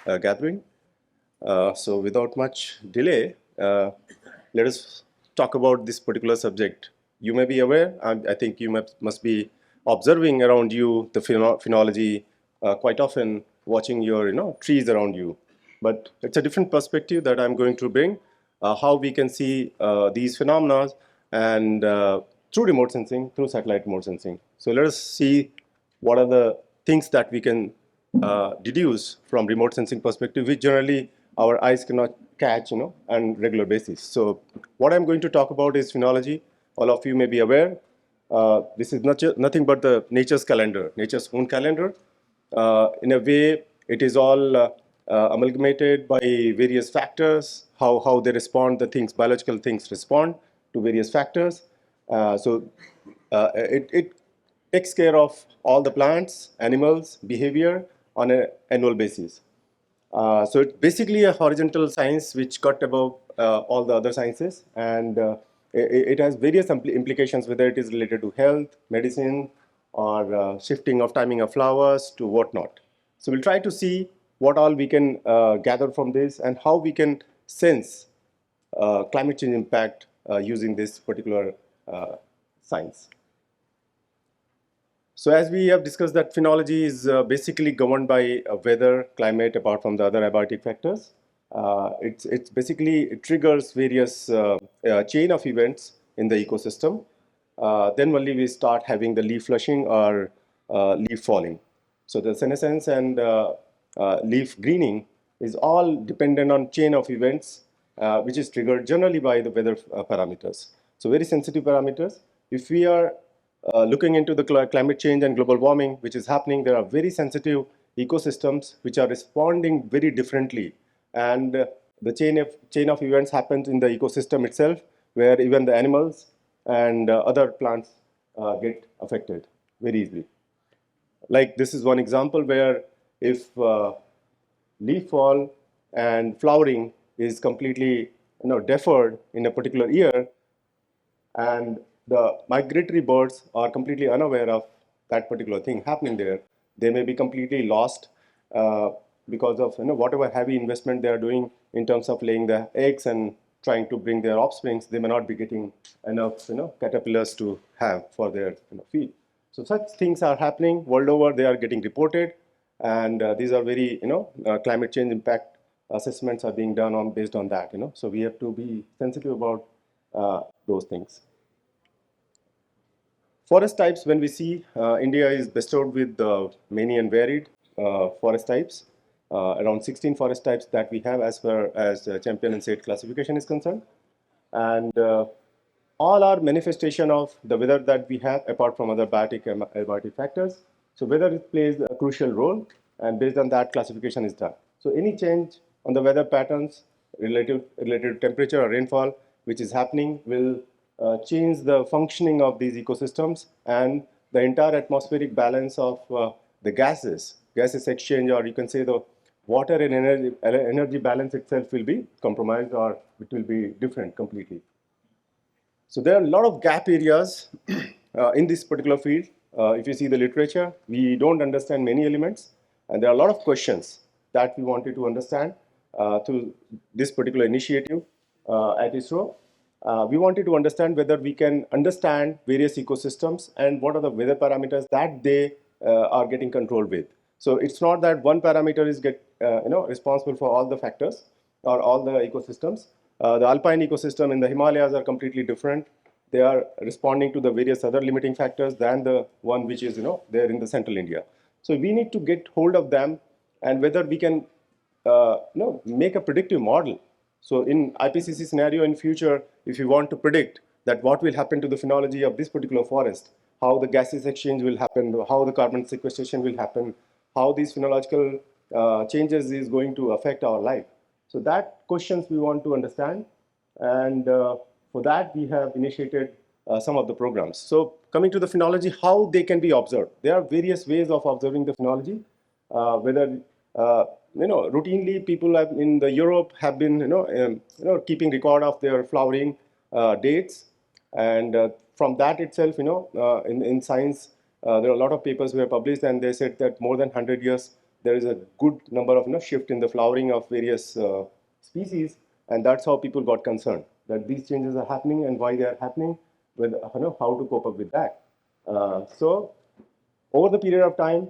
gathering. So without much delay, let us talk about this particular subject. You may be aware, I think you must be observing around you the phenology quite often, watching your trees around you. But it's a different perspective that I'm going to bring, how we can see these phenomena and through remote sensing, through satellite remote sensing. So let us see what are the things that we can deduce from remote sensing perspective, which generally our eyes cannot catch, on regular basis. So what I'm going to talk about is phenology. All of you may be aware. This is nothing but the nature's calendar, nature's own calendar. In a way, it is all amalgamated by various factors, how they respond, the things, biological things respond to various factors. It takes care of all the plants, animals, behavior on an annual basis. So it's basically a horizontal science which cut above all the other sciences, and it has various implications, whether it is related to health, medicine, or shifting of timing of flowers to whatnot. So we'll try to see what all we can gather from this and how we can sense climate change impact using this particular science. So as we have discussed that phenology is basically governed by weather, climate, apart from the other abiotic factors. It's basically, it triggers various chain of events in the ecosystem. Then only we start having the leaf flushing or leaf falling. So the senescence and leaf greening is all dependent on chain of events, which is triggered generally by the weather parameters. So very sensitive parameters. If we are looking into the climate change and global warming, which is happening, there are very sensitive ecosystems which are responding very differently. And the chain of events happens in the ecosystem itself, where even the animals and other plants get affected very easily. Like this is one example where if leaf fall and flowering is completely deferred in a particular year, and the migratory birds are completely unaware of that particular thing happening there, they may be completely lost because of whatever heavy investment they are doing in terms of laying the eggs and trying to bring their offsprings. They may not be getting enough caterpillars to have for their feed. So such things are happening world over. They are getting reported, and these are very climate change impact assessments are being done on based on that. So we have to be sensitive about those things. Forest types, when we see India is bestowed with many and varied forest types, around 16 forest types that we have as far as champion and state classification is concerned. And all are manifestation of the weather that we have apart from other abiotic factors. So weather plays a crucial role, and based on that classification is done. So any change on the weather patterns related to temperature or rainfall which is happening will change the functioning of these ecosystems, and the entire atmospheric balance of the gases exchange, or you can say the water and energy balance itself will be compromised, or it will be different completely. So there are a lot of gap areas in this particular field. If you see the literature, we don't understand many elements, and there are a lot of questions that we wanted to understand through this particular initiative at ISRO. We wanted to understand whether we can understand various ecosystems and what are the weather parameters that they are getting controlled with. So it's not that one parameter is responsible for all the factors or all the ecosystems. The alpine ecosystem in the Himalayas are completely different. They are responding to the various other limiting factors than the one which is there in the central India. So we need to get hold of them, and whether we can make a predictive model. So in IPCC scenario in future, if you want to predict that what will happen to the phenology of this particular forest, how the gases exchange will happen, how the carbon sequestration will happen, how these phenological changes is going to affect our life. So that questions we want to understand, and for that we have initiated some of the programs. So coming to the phenology, how they can be observed. There are various ways of observing the phenology, whether routinely people in the Europe have been keeping record of their flowering dates, and from that itself in science there are a lot of papers were published, and they said that more than 100 years there is a good number of shift in the flowering of various species, and that's how people got concerned that these changes are happening and why they are happening, with how to cope up with that. So over the period of time,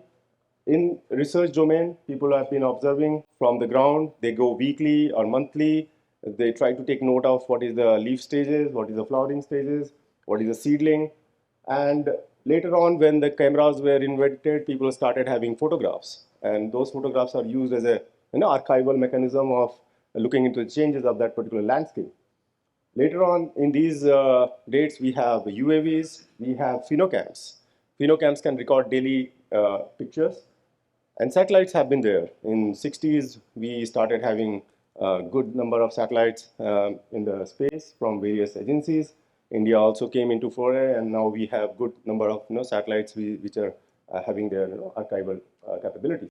in research domain, people have been observing from the ground. They go weekly or monthly. They try to take note of what is the leaf stages, what is the flowering stages, what is the seedling. And later on, when the cameras were invented, people started having photographs. And those photographs are used as a archival mechanism of looking into the changes of that particular landscape. Later on in these dates, we have UAVs, we have phenocams. Phenocams can record daily pictures, and satellites have been there. In 60s, we started having a good number of satellites in the space from various agencies. India also came into foray, and now we have good number of satellites which are having their archival capabilities.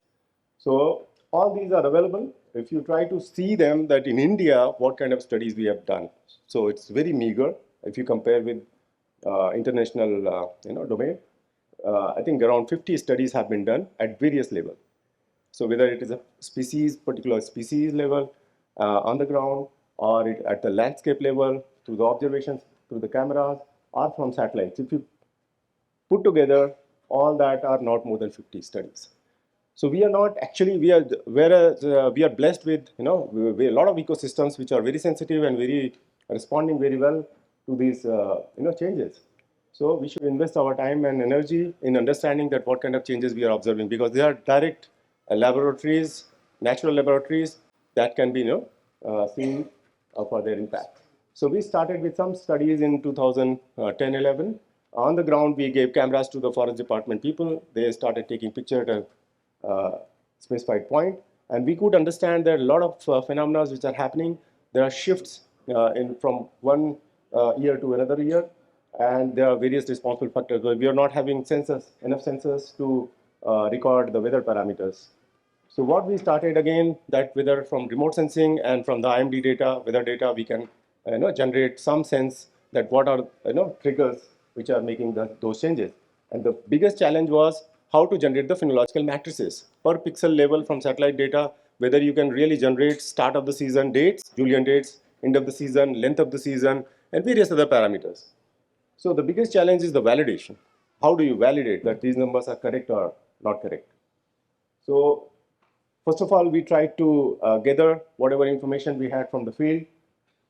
So all these are available. If you try to see them, that in India, what kind of studies we have done. So it's very meager if you compare with international domain. I think around 50 studies have been done at various levels. So whether it is a particular species level on the ground, or at the landscape level, through the observations, through the cameras, or from satellites. If you put together, all that are not more than 50 studies. So we are not actually, whereas we are blessed with, a lot of ecosystems which are very sensitive and very responding very well to these, changes. So we should invest our time and energy in understanding that what kind of changes we are observing, because they are direct laboratories, natural laboratories that can be, seen for their impact. So we started with some studies in 2010-11. On the ground, we gave cameras to the forest department people. They started taking pictures at a specified point, and we could understand there are a lot of phenomena which are happening. There are shifts from one year to another year, and there are various responsible factors. But we are not having enough sensors to record the weather parameters. So what we started again, that whether from remote sensing and from the IMD data, weather data, we can generate some sense that what are triggers which are making those changes. And the biggest challenge was how to generate the phenological matrices per pixel level from satellite data, whether you can really generate start of the season dates, Julian dates, end of the season, length of the season, and various other parameters. So the biggest challenge is the validation. How do you validate that these numbers are correct or not correct? So first of all, we tried to gather whatever information we had from the field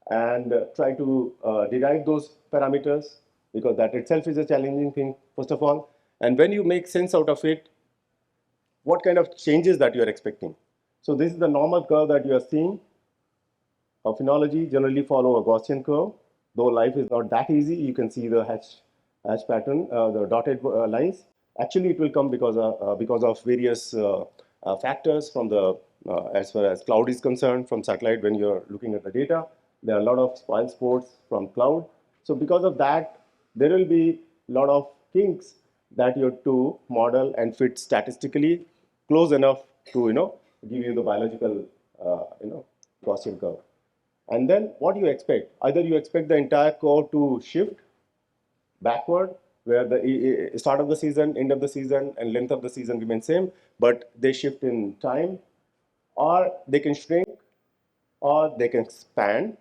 and try to derive those parameters, because that itself is a challenging thing, first of all. And when you make sense out of it, what kind of changes that you are expecting. So this is the normal curve that you are seeing. Phenology generally follow a Gaussian curve, though life is not that easy. You can see the hatch pattern, the dotted lines. Actually, it will come because of various factors from the, as far as cloud is concerned, from satellite. When you're looking at the data, there are a lot of spoil sports from cloud. So because of that, there will be a lot of kinks that you have to model and fit statistically close enough to give you the biological Gaussian curve. And then what do you expect? Either you expect the entire curve to shift backward, where the start of the season, end of the season, and length of the season remain same, but they shift in time, or they can shrink, or they can expand,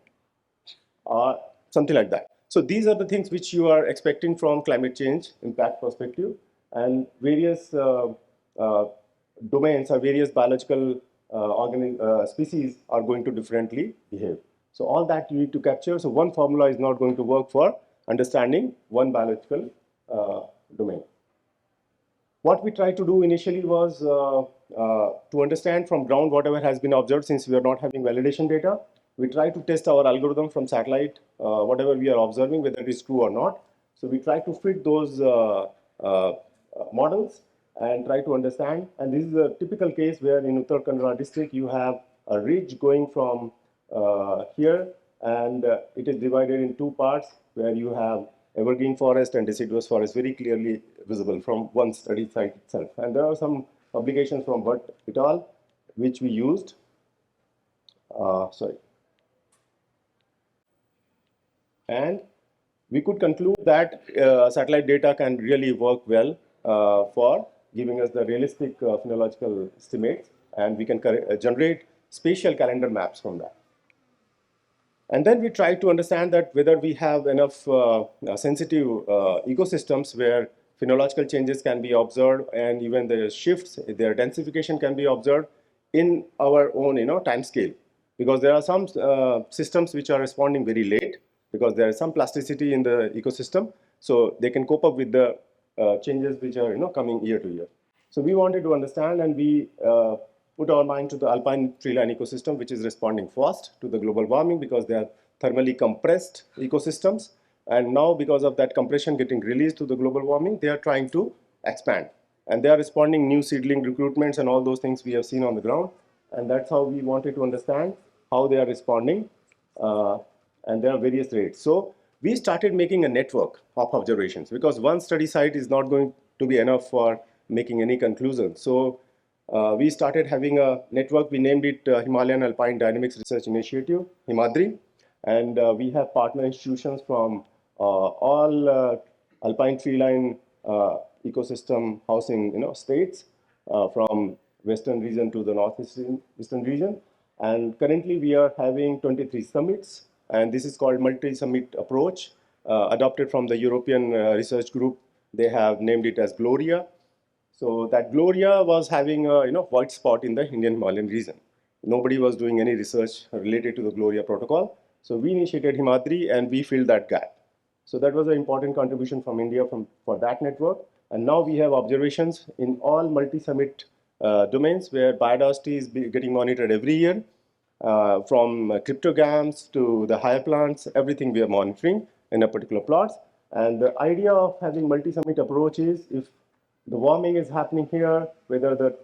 or something like that. So these are the things which you are expecting from climate change impact perspective, and various domains or various biological species are going to differently behave. So all that you need to capture. So one formula is not going to work for understanding one biological domain. What we tried to do initially was to understand from ground whatever has been observed, since we are not having validation data. We try to test our algorithm from satellite, whatever we are observing, whether it is true or not. So we try to fit those models and try to understand. And this is a typical case where in Uttar Kannada district, you have a ridge going from here, and it is divided in two parts, where you have evergreen forest and deciduous forest very clearly visible from one study site itself. And there are some publications from Bhatt et al., which we used. And we could conclude that satellite data can really work well for giving us the realistic phenological estimates, and we can generate spatial calendar maps from that. And then we try to understand that whether we have enough sensitive ecosystems where phenological changes can be observed, and even the shifts, their densification can be observed in our own time scale. Because there are some systems which are responding very late because there is some plasticity in the ecosystem, so they can cope up with the changes which are coming year to year. So we wanted to understand, and we put our mind to the alpine treeline ecosystem, which is responding fast to the global warming because they are thermally compressed ecosystems. And now, because of that compression getting released to the global warming, they are trying to expand. And they are responding new seedling recruitments and all those things we have seen on the ground. And that's how we wanted to understand how they are responding. And there are various rates. So we started making a network of observations because one study site is not going to be enough for making any conclusion. So we started having a network. We named it Himalayan Alpine Dynamics Research Initiative, Himadri. And we have partner institutions from all alpine treeline ecosystem housing states, from western region to the northeastern region. And currently we are having 23 summits, and this is called multi-summit approach, adopted from the European research group. They have named it as Gloria. So that Gloria was having a white spot in the Indian Himalayan region. Nobody was doing any research related to the Gloria protocol. So we initiated Himadri and we filled that gap. So that was an important contribution from India for that network. And now we have observations in all multi-summit domains where biodiversity is getting monitored every year. From cryptograms to the higher plants, everything we are monitoring in a particular plots. And the idea of having multi-summit approach is if the warming is happening here, whether the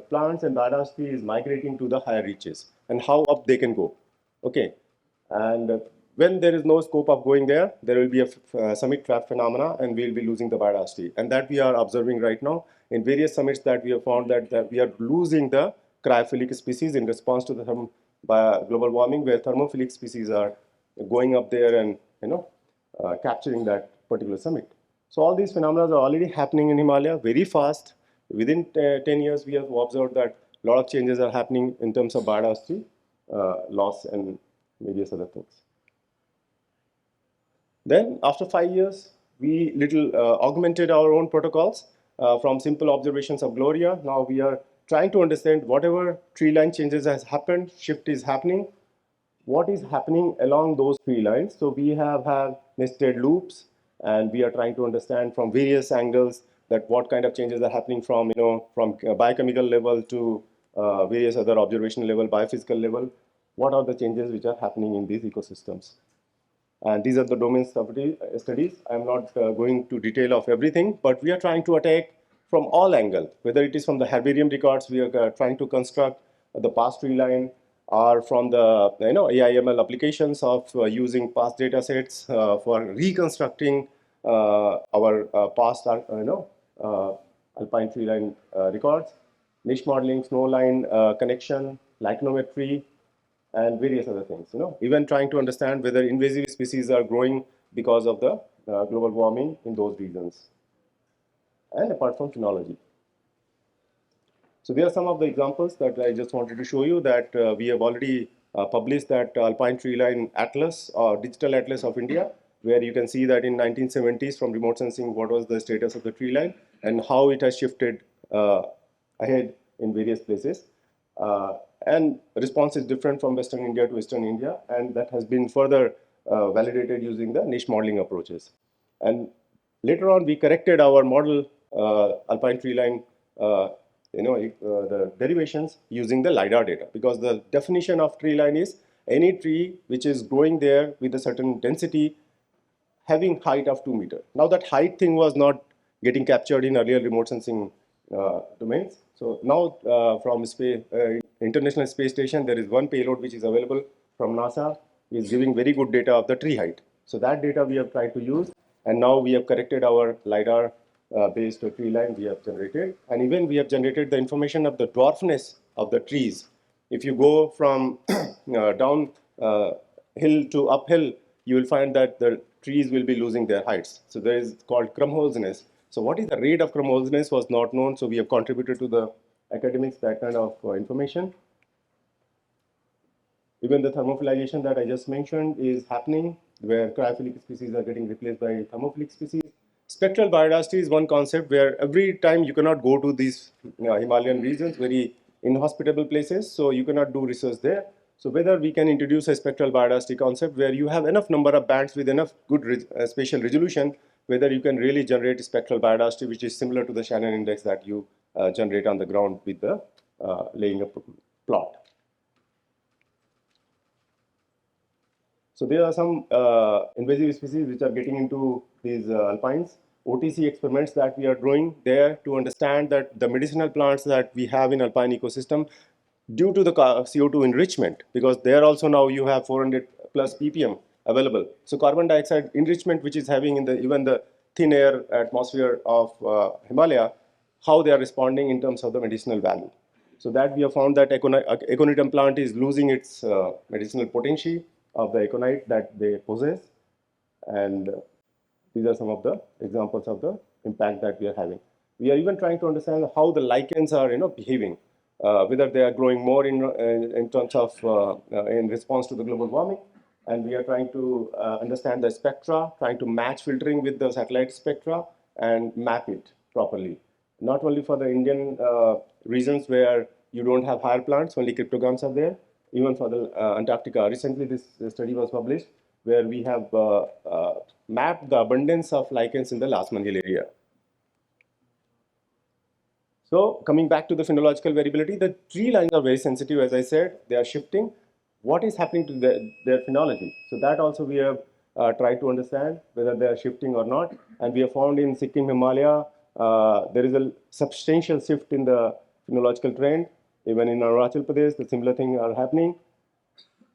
plants and biodiversity is migrating to the higher reaches and how up they can go. Okay, and when there is no scope of going there, there will be a summit trap phenomena and we'll be losing the biodiversity. And that we are observing right now in various summits that we have found that we are losing the cryophilic species in response to the global warming, where thermophilic species are going up there and capturing that particular summit. So all these phenomena are already happening in Himalaya very fast. Within 10 years, we have observed that a lot of changes are happening in terms of biodiversity loss and various other things. Then after 5 years, we augmented our own protocols from simple observations of Gloria. Now we are trying to understand whatever tree line changes has happened, shift is happening, what is happening along those tree lines. So we have nested loops, and we are trying to understand from various angles that what kind of changes are happening from from biochemical level to various other observational level, biophysical level. What are the changes which are happening in these ecosystems? And these are the domain studies. I'm not going to detail of everything, but we are trying to attack from all angles, whether it is from the herbarium records, we are trying to construct the past tree line, or from the AI/ML applications of using past data sets for reconstructing our past alpine tree line records, niche modeling, snow line connection, lichenometry, and various other things. Even trying to understand whether invasive species are growing because of the global warming in those regions. And apart from phenology. So there are some of the examples that I just wanted to show you that we have already published that Alpine Tree Line Atlas or Digital Atlas of India, where you can see that in 1970s from remote sensing what was the status of the tree line and how it has shifted ahead in various places. And response is different from Western India to Eastern India, and that has been further validated using the niche modeling approaches. And later on, we corrected our model, Alpine Tree Line, the derivations using the LiDAR data, because the definition of tree line is any tree which is growing there with a certain density having height of 2 meters. Now that height thing was not getting captured in earlier remote sensing domains. So now from International Space Station, there is one payload which is available from NASA, is giving very good data of the tree height. So that data we have tried to use, and now we have corrected our LiDAR based tree line we have generated, and even we have generated the information of the dwarfness of the trees. If you go from down hill to uphill, you will find that the trees will be losing their heights. So there is called crumhoseness. So what is the rate of chromogenesis was not known, so we have contributed to the academics that kind of information. Even the thermophilization that I just mentioned is happening, where cryophilic species are getting replaced by thermophilic species. Spectral biodiversity is one concept where every time you cannot go to these Himalayan regions, very inhospitable places, so you cannot do research there. So whether we can introduce a spectral biodiversity concept where you have enough number of bands with enough good spatial resolution, whether you can really generate spectral biodiversity which is similar to the Shannon index that you generate on the ground with the laying a plot. So there are some invasive species which are getting into these alpines. OTC experiments that we are doing there to understand that the medicinal plants that we have in alpine ecosystem, due to the CO2 enrichment, because there also now you have 400 plus ppm available. So carbon dioxide enrichment, which is having in the even the thin air atmosphere of Himalaya, how they are responding in terms of the medicinal value. So that we have found that Aconitum plant is losing its medicinal potency of the aconite that they possess, and these are some of the examples of the impact that we are having. We are even trying to understand how the lichens are, behaving, whether they are growing more in terms of in response to the global warming, and we are trying to understand the spectra, trying to match filtering with the satellite spectra and map it properly. Not only for the Indian regions where you don't have higher plants, only cryptogams are there, even for the Antarctica. Recently, this study was published where we have mapped the abundance of lichens in the Las Manjil area. So coming back to the phenological variability, the tree lines are very sensitive, as I said, they are shifting. What is happening to their phenology? So that also we have tried to understand whether they are shifting or not. And we have found in Sikkim, Himalaya, there is a substantial shift in the phenological trend. Even in Arunachal Pradesh, the similar thing are happening.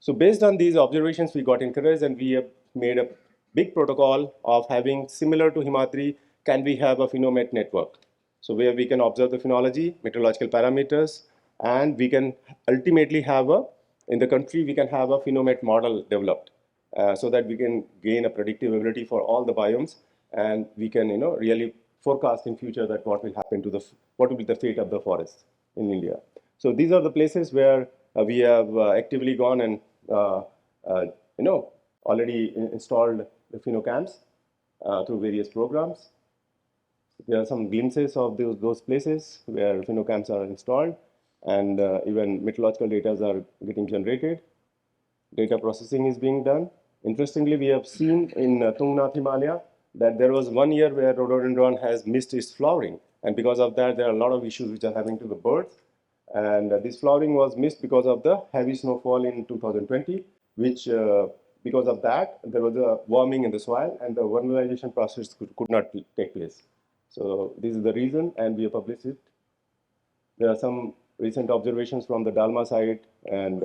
So based on these observations, we got encouraged and we have made a big protocol of having, similar to Himatri, can we have a phenomet network? So where we can observe the phenology, meteorological parameters, and we can ultimately have in the country, we can have a phenomet model developed so that we can gain a predictive ability for all the biomes, and we can, really forecast in future that what will happen to what will be the fate of the forest in India. So these are the places where we have actively gone and already installed the phenocams through various programs. There are some glimpses of those places where phenocams are installed, and even meteorological data are getting generated. Data processing is being done. Interestingly, we have seen in Tungnath, Himalaya, that there was 1 year where rhododendron has missed its flowering, and because of that, there are a lot of issues which are happening to the birds. And this flowering was missed because of the heavy snowfall in 2020, which because of that, there was a warming in the soil and the vernalization process could not take place. So this is the reason, and we have published it. There are some recent observations from the Dalma site, and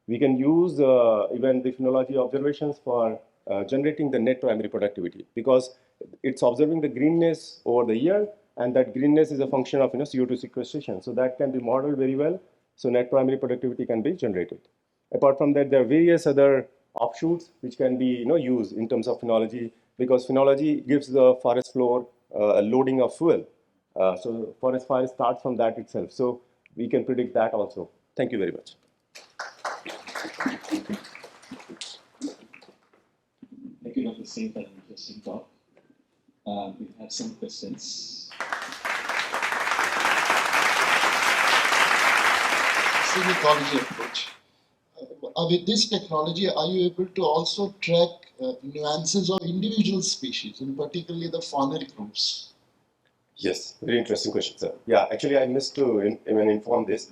we can use even the phenology observations for generating the net primary productivity, because it's observing the greenness over the year, and that greenness is a function of CO2 sequestration. So that can be modeled very well. So net primary productivity can be generated. Apart from that, there are various other offshoots which can be used in terms of phenology, because phenology gives the forest floor a loading of fuel. So forest fire starts from that itself. So we can predict that also. Thank you very much. Thank you, Dr. Singh, for an interesting talk. We have some questions. Ecology approach. With this technology, are you able to also track nuances of individual species, and particularly the faunal groups? Yes, very interesting question, sir. Yeah, actually, I missed to even inform this,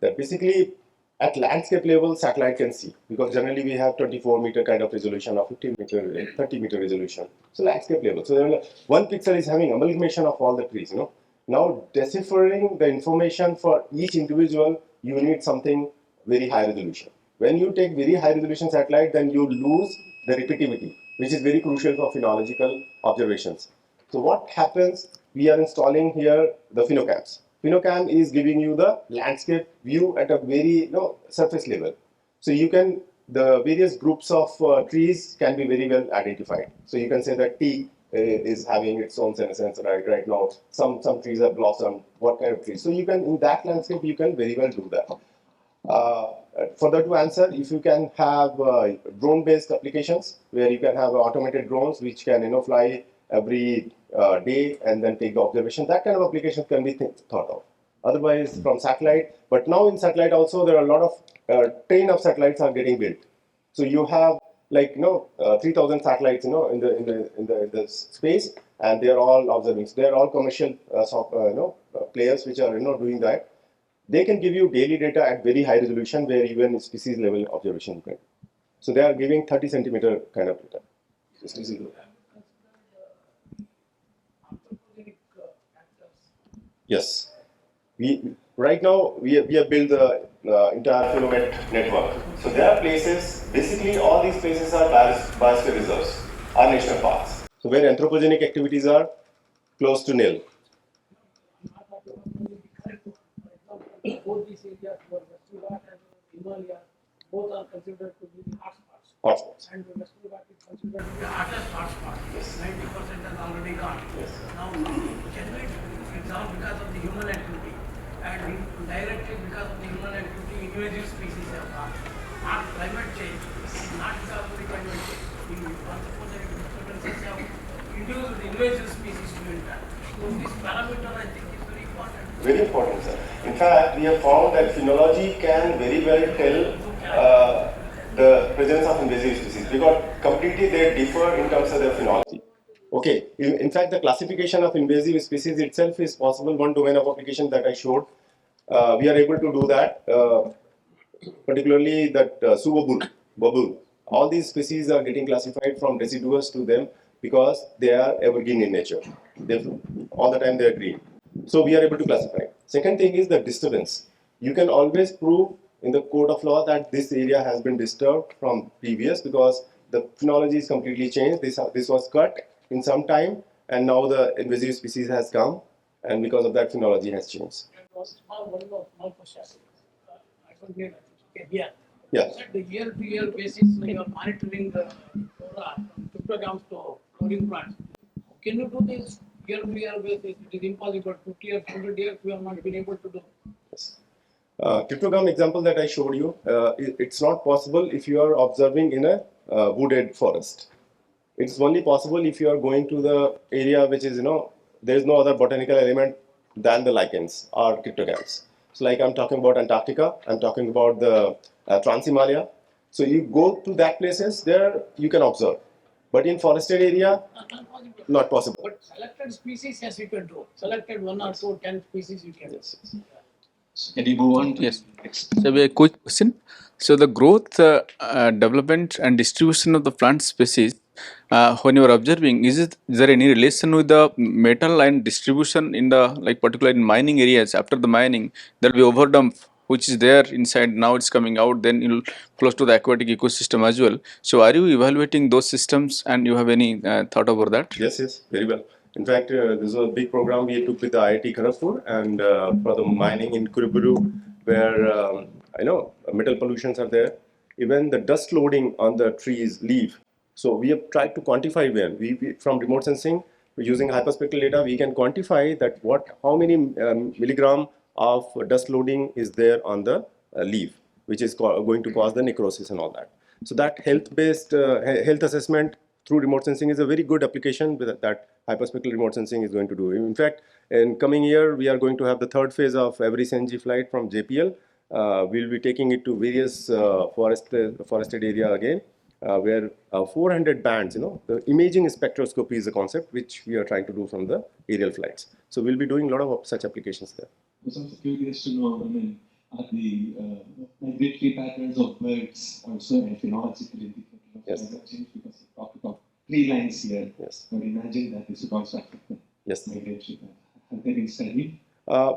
that basically at landscape level, satellite can see, because generally we have 24-meter kind of resolution or 15-meter, 30-meter resolution. So landscape level. So one pixel is having amalgamation of all the trees. Now deciphering the information for each individual, you need something very high resolution. When you take very high resolution satellite, then you lose the repeativity, which is very crucial for phenological observations. So what happens? We are installing here the phenocams. Phenocam is giving you the landscape view at a very surface level. So you can, the various groups of trees can be very well identified. So you can say that teak is having its own senescence right now. Some trees have blossomed. What kind of trees? So you can, in that landscape, you can very well do that. Further to answer, if you can have drone-based applications where you can have automated drones which can fly every day and then take the observation, that kind of application can be thought of. Otherwise, from satellite, but now in satellite also there are a lot of train of satellites are getting built. So you have like 3,000 satellites in the space, and they are all observing. So they are all commercial players which are doing that. They can give you daily data at very high resolution where even species level observation you can. So they are giving 30 centimeter kind of data. Species level. Yes. We right now we have built the entire phenomet network. So there are places. Basically, all these places are biosphere reserves, are national parks. So where anthropogenic activities are close to nil. Both these areas, Western Ghat and Himalaya, both are considered to be the hotspots. Hotspots. And the Western Ghat is considered to be the hottest hotspot. Yes. 90% has already gone. Yes. Now, generally, it's all because of the human activity. And directly because of the human activity, invasive species have gone. Not climate change, not because of the climate change. The anthropogenic disturbances have induced the invasive species to enter. So this parameter, I think, is very important. Very important, sir. In fact, we have found that phenology can very well tell the presence of invasive species because completely they differ in terms of their phenology. Okay, in fact, the classification of invasive species itself is possible. One domain of application that I showed, we are able to do that, particularly that bubble. All these species are getting classified from deciduous to them because they are evergreen in nature. All the time they are green. So we are able to classify. Second thing is the disturbance. You can always prove in the code of law that this area has been disturbed from previous because the phenology is completely changed. This was cut in some time and now the invasive species has come and because of that phenology has changed. Small question. I don't hear okay, here. Yeah. The year-to-year basis, you are monitoring the flora from cryptograms to flowering plants. Can you do this year-to-year basis? It is impossible. 50 years, 100 years, we have not been able to do. Yes. Cryptogram example that I showed you, it's not possible if you are observing in a wooded forest. It's only possible if you are going to the area which is, there is no other botanical element than the lichens or cryptograms. So like I'm talking about Antarctica, I'm talking about the Trans-Himalaya. So you go to that places, there you can observe. But in forested area, not possible. But selected species, yes, you can do. Selected 1 or 2, 10 species, you can. Yes. Can you move on to Yes. next? So, a quick question. So, the growth, development, and distribution of the plant species, when you are observing, is there any relation with the metal and distribution in the particularly in mining areas? After the mining, there will be overdump, which is there inside. Now it's coming out. Then you'll close to the aquatic ecosystem as well. So, are you evaluating those systems, and you have any thought over that? Yes, very well. In fact, this was a big program we took with the IIT Kharagpur and for the mining in Kuruburu, where I know metal pollutions are there. Even the dust loading on the trees leaf. So we have tried to quantify when we from remote sensing using hyperspectral data we can quantify that how many milligram of dust loading is there on the leaf, which is going to cause the necrosis and all that. So that health-based health assessment through remote sensing is a very good application that hyperspectral remote sensing is going to do. In fact, in coming year, we are going to have the third phase of every CNG flight from JPL. We'll be taking it to various forested area again, where 400 bands, the imaging spectroscopy is a concept which we are trying to do from the aerial flights. So we'll be doing a lot of such applications there. I was also curious to know, are the migratory patterns of birds also a phenological indicator of Yes. climate change? Because you talked about tree lines here. Yes. But imagine that this would also affect the Yes. migratory pattern. Have they been studied?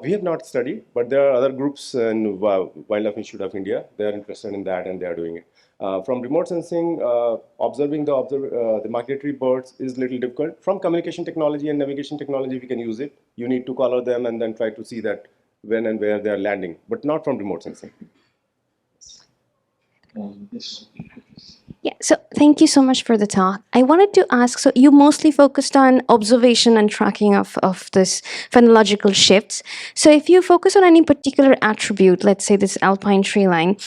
We have not studied, but there are other groups in Wildlife Institute of India. They are interested in that and they are doing it. From remote sensing, observing the migratory birds is a little difficult. From communication technology and navigation technology, we can use it. You need to color them and then try to see that when and where they are landing, but not from remote sensing. Yes. Yeah, so thank you so much for the talk. I wanted to ask, so you mostly focused on observation and tracking of this phenological shifts. So if you focus on any particular attribute, let's say this alpine tree line,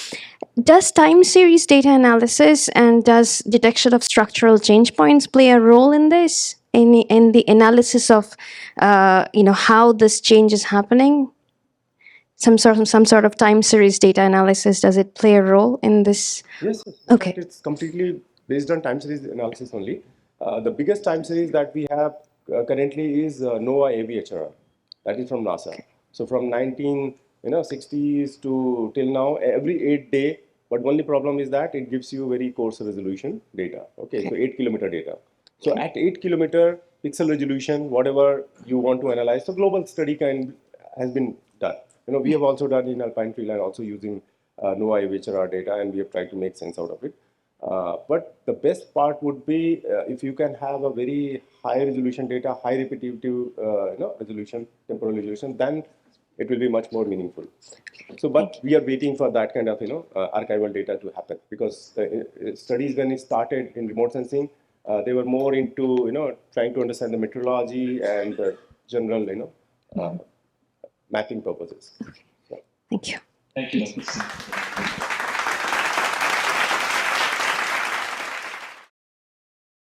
does time series data analysis and does detection of structural change points play a role in this? In the analysis of how this change is happening? Some sort of time series data analysis, does it play a role in this? Yes, yes. In Okay. fact, it's completely based on time series analysis only. The biggest time series that we have currently is NOAA AVHR, that is from NASA. So from 1960s to till now, every 8 day. But only problem is that it gives you very coarse resolution data. Okay, so 8 kilometer data. So at 8 kilometer pixel resolution, whatever you want to analyze, so global study has been done. We have also done in Alpine Tree Line also using NOAA AVHR data, and we have tried to make sense out of it. But the best part would be if you can have a very high resolution data, high repetitive resolution, temporal resolution, then it will be much more meaningful. So, but we are waiting for that kind of archival data to happen, because studies when it started in remote sensing, they were more into trying to understand the meteorology and the general mapping purposes. So. Thank you. Thank you, Dr. Singh.